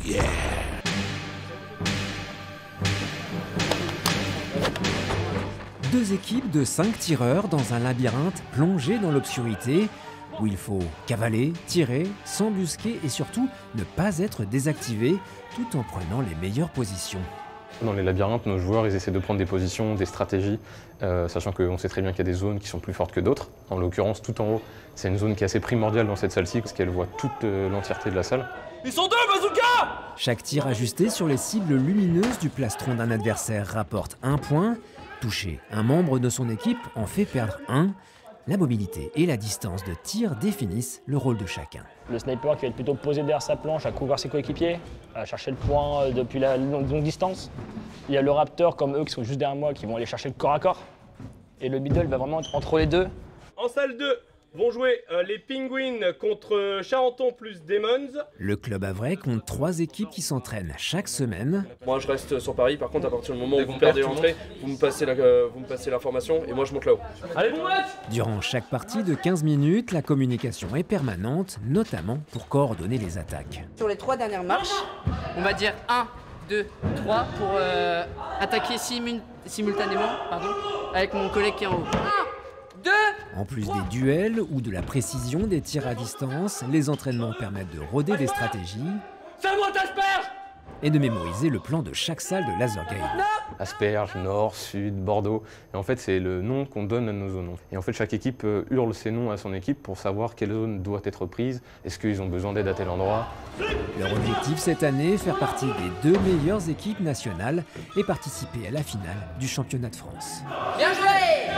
Yeah! Deux équipes de 5 tireurs dans un labyrinthe plongé dans l'obscurité, où il faut cavaler, tirer, s'embusquer et surtout ne pas être désactivé, tout en prenant les meilleures positions. Dans les labyrinthes, nos joueurs ils essaient de prendre des positions, des stratégies, sachant qu'on sait très bien qu'il y a des zones qui sont plus fortes que d'autres. En l'occurrence, tout en haut, c'est une zone qui est assez primordiale dans cette salle-ci, parce qu'elle voit toute l'entièreté de la salle. Ils sont deux, bazooka! Chaque tir ajusté sur les cibles lumineuses du plastron d'un adversaire rapporte 1 point. Toucher un membre de son équipe en fait perdre 1. La mobilité et la distance de tir définissent le rôle de chacun. Le sniper qui va être plutôt posé derrière sa planche, à couvrir ses coéquipiers, à chercher le point depuis la longue distance. Il y a le raptor comme eux qui sont juste derrière moi qui vont aller chercher le corps à corps. Et le middle va vraiment être entre les deux. En salle 2 vont jouer les Penguins contre Charenton plus Demons. Le club havrais compte 3 équipes qui s'entraînent chaque semaine. Moi je reste sur Paris, par contre à partir du moment où vous perdez l'entrée, vous me passez l'information et moi je monte là-haut. Allez, bon match! Durant chaque partie de 15 minutes, la communication est permanente, notamment pour coordonner les attaques. Sur les 3 dernières marches, On va dire 1, 2, 3 pour attaquer simultanément avec mon collègue qui est en haut. 1, 2. En plus des duels ou de la précision des tirs à distance, les entraînements permettent de roder des stratégies C'est moi t'asperge! et de mémoriser le plan de chaque salle de laser game. Asperges, Nord, Sud, Bordeaux. Et en fait, c'est le nom qu'on donne à nos zones. Et en fait, chaque équipe hurle ses noms à son équipe pour savoir quelle zone doit être prise. Est-ce qu'ils ont besoin d'aide à tel endroit? Leur objectif cette année, faire partie des 2 meilleures équipes nationales et participer à la finale du championnat de France. Bien joué!